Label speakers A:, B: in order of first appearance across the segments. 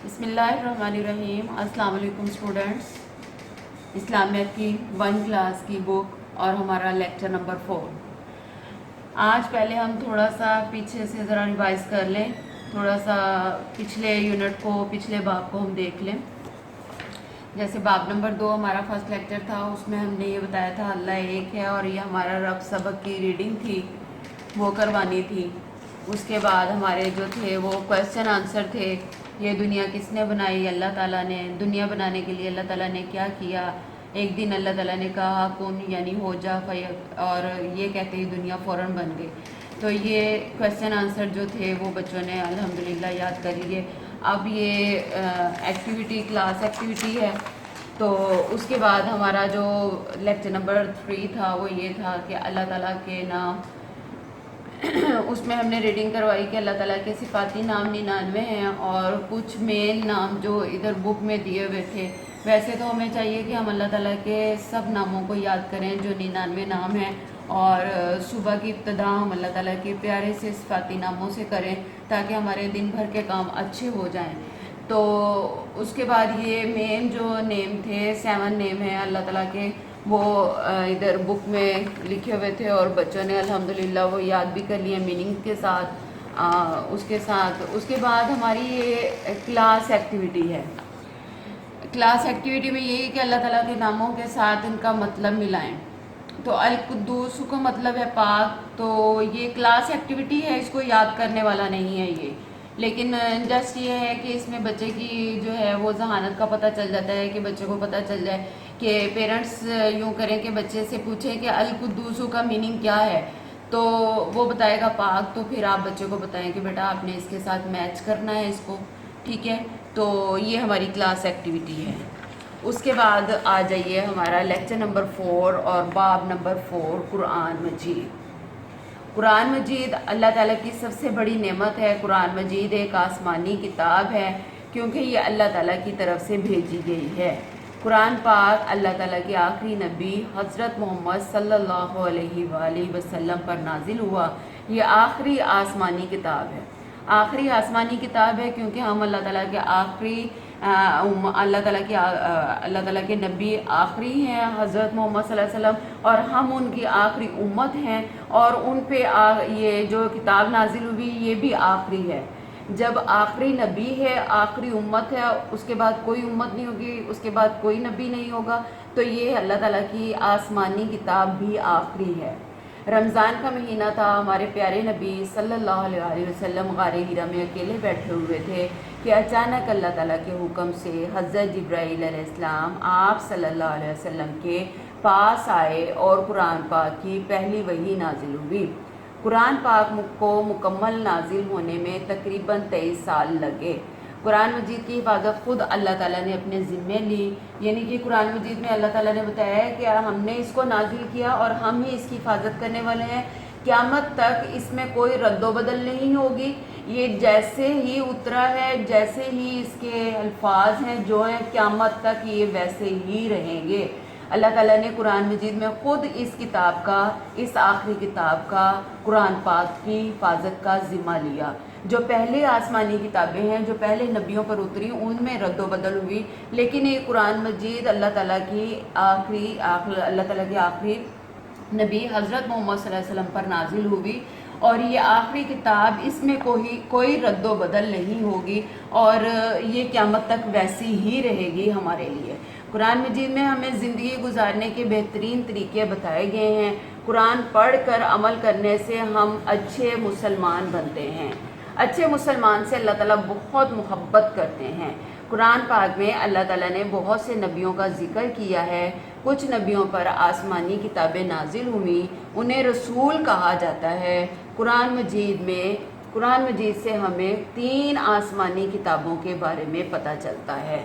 A: بسم اللہ الرحمن الرحیم۔ السلام علیکم اسٹوڈنٹس، اسلامیت کی 1 کلاس کی بک اور ہمارا لیکچر نمبر 4۔ آج پہلے ہم تھوڑا سا پیچھے سے ذرا ریوائز کر لیں، تھوڑا سا پچھلے یونٹ کو، پچھلے باب کو ہم دیکھ لیں۔ جیسے باب نمبر 2 ہمارا فرسٹ لیکچر تھا، اس میں ہم نے یہ بتایا تھا اللہ ایک ہے، اور یہ ہمارا رب سبق کی ریڈنگ تھی، وہ کروانی تھی۔ اس کے بعد ہمارے جو تھے وہ کویسچن آنسر تھے۔ یہ دنیا کس نے بنائی؟ اللہ تعالیٰ نے۔ دنیا بنانے کے لیے اللہ تعالیٰ نے کیا کیا؟ ایک دن اللہ تعالیٰ نے کہا کن یعنی ہو جا، اور یہ کہتے ہی دنیا فوراً بن گئی۔ تو یہ کویسچن آنسر جو تھے وہ بچوں نے الحمدللہ یاد کر لیے۔ اب یہ ایکٹیویٹی، کلاس ایکٹیویٹی ہے۔ تو اس کے بعد ہمارا جو لیکچر نمبر 3 تھا وہ یہ تھا کہ اللہ تعالیٰ کے نام، اس میں ہم نے ریڈنگ کروائی کہ اللہ تعالیٰ کے صفاتی نام 99 ہیں، اور کچھ مین نام جو ادھر بک میں دیے ہوئے تھے۔ ویسے تو ہمیں چاہیے کہ ہم اللہ تعالیٰ کے سب ناموں کو یاد کریں جو 99 نام ہیں، اور صبح کی ابتدا ہم اللہ تعالیٰ کے پیارے سے صفاتی ناموں سے کریں تاکہ ہمارے دن بھر کے کام اچھے ہو جائیں۔ تو اس کے بعد یہ مین جو نیم تھے، 7 نیم ہیں اللہ تعالیٰ کے، وہ ادھر بک میں لکھے ہوئے تھے، اور بچوں نے الحمدللہ وہ یاد بھی کر لیے میننگ کے ساتھ۔ اس کے بعد ہماری یہ کلاس ایکٹیویٹی ہے۔ کلاس ایکٹیویٹی میں یہی کہ اللہ تعالیٰ کے ناموں کے ساتھ ان کا مطلب ملائیں۔ تو القدوس کا مطلب ہے پاک، تو یہ کلاس ایکٹیویٹی ہے، اس کو یاد کرنے والا نہیں ہے یہ، لیکن جسٹ یہ ہے کہ اس میں بچے کی جو ہے وہ ذہانت کا پتہ چل جاتا ہے، کہ بچے کو پتہ چل جائے کہ پیرنٹس یوں کریں کہ بچے سے پوچھیں کہ القدوس کا میننگ کیا ہے، تو وہ بتائے گا پاک، تو پھر آپ بچے کو بتائیں کہ بیٹا آپ نے اس کے ساتھ میچ کرنا ہے اس کو، ٹھیک ہے۔ تو یہ ہماری کلاس ایکٹیویٹی ہے۔ اس کے بعد آ جائیے ہمارا لیکچر نمبر 4 اور باب نمبر 4، قرآن مجید۔ قرآن مجید اللہ تعالیٰ کی سب سے بڑی نعمت ہے۔ قرآن مجید ایک آسمانی کتاب ہے، کیونکہ یہ اللہ تعالیٰ کی طرف سے بھیجی گئی ہے۔ قرآن پاک اللہ تعالیٰ کے آخری نبی حضرت محمد صلی اللہ علیہ وآلہ وسلم پر نازل ہوا۔ یہ آخری آسمانی کتاب ہے۔ آخری آسمانی کتاب ہے کیونکہ ہم اللہ تعالیٰ کے آخری اللہ تعالیٰ کے نبی آخری ہیں حضرت محمد صلی اللہ علیہ وسلم، اور ہم ان کی آخری امت ہیں، اور ان پہ یہ جو کتاب نازل ہوئی یہ بھی آخری ہے۔ جب آخری نبی ہے، آخری امت ہے، اس کے بعد کوئی امت نہیں ہوگی، اس کے بعد کوئی نبی نہیں ہوگا، تو یہ اللہ تعالیٰ کی آسمانی کتاب بھی آخری ہے۔ رمضان کا مہینہ تھا، ہمارے پیارے نبی صلی اللہ علیہ وسلم غار حرا میں اکیلے بیٹھے ہوئے تھے کہ اچانک اللہ تعالیٰ کے حکم سے حضرت جبرائیل علیہ السلام آپ صلی اللہ علیہ وسلم کے پاس آئے، اور قرآن پاک کی پہلی وحی نازل ہوئی۔ قرآن پاک کو مکمل نازل ہونے میں تقریباً 23 سال لگے۔ قرآن مجید کی حفاظت خود اللہ تعالیٰ نے اپنے ذمے لی، یعنی کہ قرآن مجید میں اللہ تعالیٰ نے بتایا ہے کہ ہم نے اس کو نازل کیا اور ہم ہی اس کی حفاظت کرنے والے ہیں، قیامت تک اس میں کوئی رد و بدل نہیں ہوگی۔ یہ جیسے ہی اترا ہے، جیسے ہی اس کے الفاظ ہیں جو ہیں، قیامت تک یہ ویسے ہی رہیں گے۔ اللہ تعالیٰ نے قرآن مجید میں خود اس کتاب کا، اس آخری کتاب کا، قرآن پاک کی حفاظت کا ذمہ لیا۔ جو پہلے آسمانی کتابیں ہیں جو پہلے نبیوں پر اتری ان میں رد و بدل ہوئی، لیکن یہ قرآن مجید اللہ تعالیٰ کے آخری نبی حضرت محمد صلی اللہ علیہ وسلم پر نازل ہوئی، اور یہ آخری کتاب، اس میں کوئی رد و بدل نہیں ہوگی، اور یہ قیامت تک ویسی ہی رہے گی ہمارے لیے۔ قرآن مجید میں ہمیں زندگی گزارنے کے بہترین طریقے بتائے گئے ہیں۔ قرآن پڑھ کر عمل کرنے سے ہم اچھے مسلمان بنتے ہیں۔ اچھے مسلمان سے اللہ تعالیٰ بہت محبت کرتے ہیں۔ قرآن پاک میں اللہ تعالیٰ نے بہت سے نبیوں کا ذکر کیا ہے۔ کچھ نبیوں پر آسمانی کتابیں نازل ہوئیں، انہیں رسول کہا جاتا ہے۔ قرآن مجید سے ہمیں 3 آسمانی کتابوں کے بارے میں پتہ چلتا ہے۔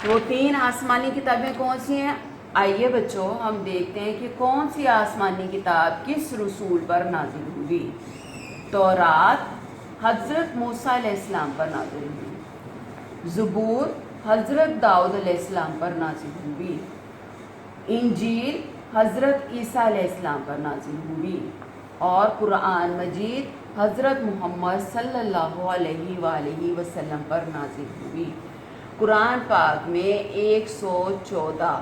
A: وہ 3 آسمانی کتابیں کون سی ہیں؟ آئیے بچوں ہم دیکھتے ہیں کہ کون سی آسمانی کتاب کس رسول پر نازل ہوئی۔ تورات حضرت موسیٰ علیہ السلام پر نازل ہوئی، زبور حضرت داؤد علیہ السلام پر نازل ہوئی، انجیل حضرت عیسیٰ علیہ السلام پر نازل ہوئی، اور قرآن مجید حضرت محمد صلی اللہ علیہ وآلہ وسلم پر نازل ہوئی۔ قرآن پاک میں 114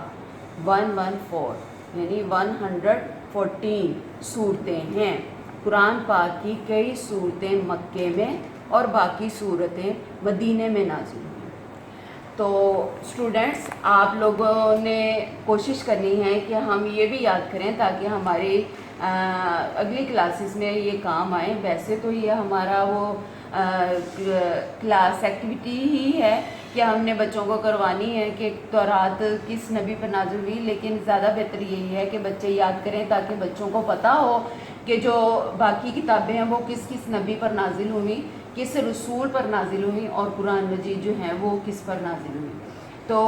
A: یعنی 114 صورتیں ہیں۔ قرآن پاک کی کئی صورتیں مکے میں اور باقی صورتیں مدینے میں نازل ہوئی۔ تو اسٹوڈنٹس، آپ لوگوں نے کوشش کرنی ہے کہ ہم یہ بھی یاد کریں تاکہ ہماری اگلی کلاسز میں یہ کام آئے۔ ویسے تو یہ ہمارا وہ کلاس ایکٹیویٹی ہی ہے کہ ہم نے بچوں کو کروانی ہے کہ تورات کس نبی پر نازل ہوئی، لیکن زیادہ بہتر یہی ہے کہ بچے یاد کریں تاکہ بچوں کو پتہ ہو کہ جو باقی کتابیں ہیں وہ کس کس نبی پر نازل ہوئی، کس رسول پر نازل ہوئی، اور قرآن مجید جو ہیں وہ کس پر نازل ہوئی۔ تو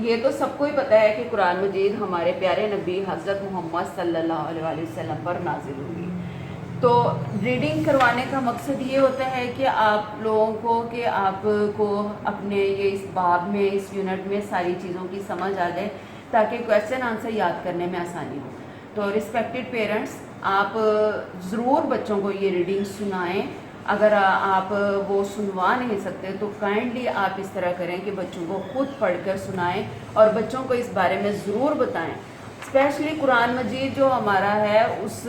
A: یہ تو سب کو ہی پتہ ہے کہ قرآن مجید ہمارے پیارے نبی حضرت محمد صلی اللہ علیہ وسلم پر نازل ہوئی۔ تو ریڈنگ کروانے کا مقصد یہ ہوتا ہے کہ آپ لوگوں کو کہ آپ کو اپنے یہ اس باب میں، اس یونٹ میں ساری چیزوں کی سمجھ آ جائے تاکہ کویسچن آنسر یاد کرنے میں آسانی ہو۔ تو ریسپیکٹڈ پیرنٹس، آپ ضرور بچوں کو یہ ریڈنگ سنائیں۔ اگر آپ وہ سنوا نہیں سکتے تو کائنڈلی آپ اس طرح کریں کہ بچوں کو خود پڑھ کر سنائیں اور بچوں کو اس بارے میں ضرور بتائیں۔ اسپیشلی قرآن مجید جو ہمارا ہے اس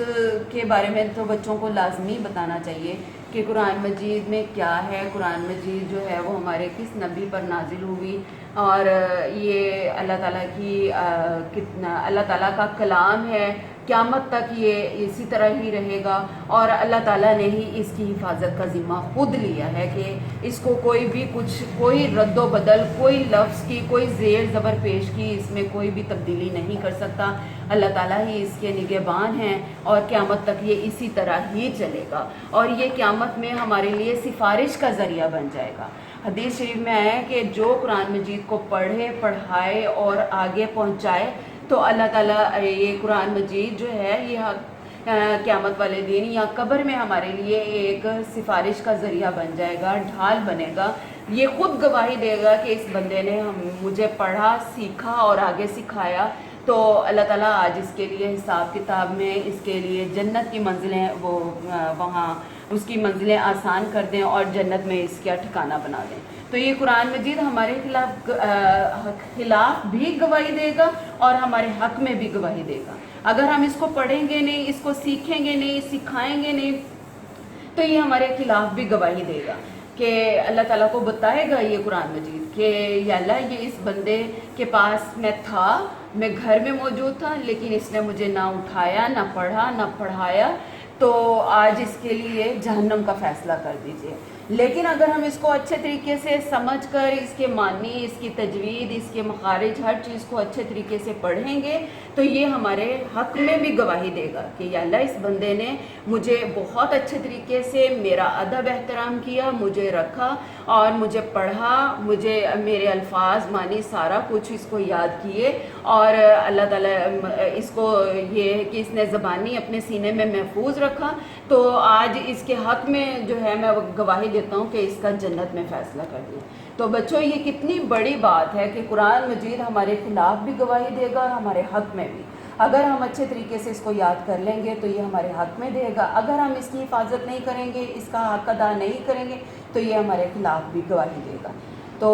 A: کے بارے میں تو بچوں کو لازمی بتانا چاہیے کہ قرآن مجید میں کیا ہے، قرآن مجید جو ہے وہ ہمارے کس نبی پر نازل ہوئی، اور یہ اللہ تعالیٰ کی اللہ تعالیٰ کا کلام ہے، قیامت تک یہ اسی طرح ہی رہے گا، اور اللہ تعالیٰ نے ہی اس کی حفاظت کا ذمہ خود لیا ہے کہ اس کو کوئی بھی کوئی رد و بدل، کوئی لفظ کی، کوئی زیر زبر پیش کی اس میں کوئی بھی تبدیلی نہیں کر سکتا۔ اللہ تعالیٰ ہی اس کے نگہبان ہیں اور قیامت تک یہ اسی طرح ہی چلے گا، اور یہ قیامت میں ہمارے لیے سفارش کا ذریعہ بن جائے گا۔ حدیث شریف میں آیا ہے کہ جو قرآن مجید کو پڑھے، پڑھائے اور آگے پہنچائے تو اللہ تعالیٰ یہ قرآن مجید جو ہے یہ قیامت والے دن یا قبر میں ہمارے لیے ایک سفارش کا ذریعہ بن جائے گا، ڈھال بنے گا۔ یہ خود گواہی دے گا کہ اس بندے نے مجھے پڑھا، سیکھا اور آگے سکھایا، تو اللہ تعالیٰ آج اس کے لیے حساب کتاب میں اس کے لیے جنت کی منزلیں وہ وہاں اس کی منزلیں آسان کر دیں اور جنت میں اس کا ٹھکانہ بنا دیں۔ تو یہ قرآن مجید ہمارے خلاف بھی گواہی دے گا اور ہمارے حق میں بھی گواہی دے گا۔ اگر ہم اس کو پڑھیں گے نہیں، اس کو سیکھیں گے نہیں، سکھائیں گے نہیں، تو یہ ہمارے خلاف بھی گواہی دے گا کہ اللہ تعالیٰ کو بتائے گا یہ قرآن مجید کہ یا اللہ یہ اس بندے کے پاس میں تھا، میں گھر میں موجود تھا، لیکن اس نے مجھے نہ اٹھایا، نہ پڑھا، نہ پڑھایا، تو آج اس کے لیے جہنم کا فیصلہ کر دیجئے۔ لیکن اگر ہم اس کو اچھے طریقے سے سمجھ کر اس کے معنی، اس کی تجوید، اس کے مخارج، ہر چیز کو اچھے طریقے سے پڑھیں گے تو یہ ہمارے حق میں بھی گواہی دے گا کہ یا اللہ اس بندے نے مجھے بہت اچھے طریقے سے میرا ادب احترام کیا، مجھے رکھا اور مجھے پڑھا، مجھے میرے الفاظ معنی سارا کچھ اس کو یاد کیے، اور اللہ تعالیٰ اس کو یہ ہے کہ اس نے زبانی اپنے سینے میں محفوظ رکھا، تو آج اس کے حق میں جو ہے میں گواہی دیتا ہوں کہ اس کا جنت میں فیصلہ کر دیا۔ تو بچوں یہ کتنی بڑی بات ہے کہ قرآن مجید ہمارے خلاف بھی گواہی دے گا اور ہمارے حق میں بھی۔ اگر ہم اچھے طریقے سے اس کو یاد کر لیں گے تو یہ ہمارے حق میں دے گا، اگر ہم اس کی حفاظت نہیں کریں گے، اس کا حق ادا نہیں کریں گے تو یہ ہمارے خلاف بھی گواہی دے گا۔ تو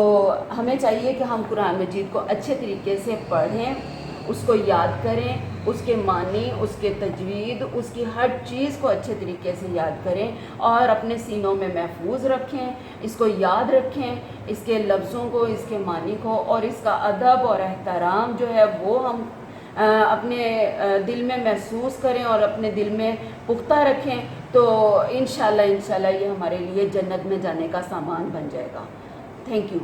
A: ہمیں چاہیے کہ ہم قرآن مجید کو اچھے طریقے سے پڑھیں، اس کو یاد کریں، اس کے معنی، اس کے تجوید، اس کی ہر چیز کو اچھے طریقے سے یاد کریں اور اپنے سینوں میں محفوظ رکھیں، اس کو یاد رکھیں، اس کے لفظوں کو، اس کے معنی کو، اور اس کا ادب اور احترام جو ہے وہ ہم اپنے دل میں محسوس کریں اور اپنے دل میں پختہ رکھیں، تو انشاءاللہ یہ ہمارے لیے جنت میں جانے کا سامان بن جائے گا۔ Thank you.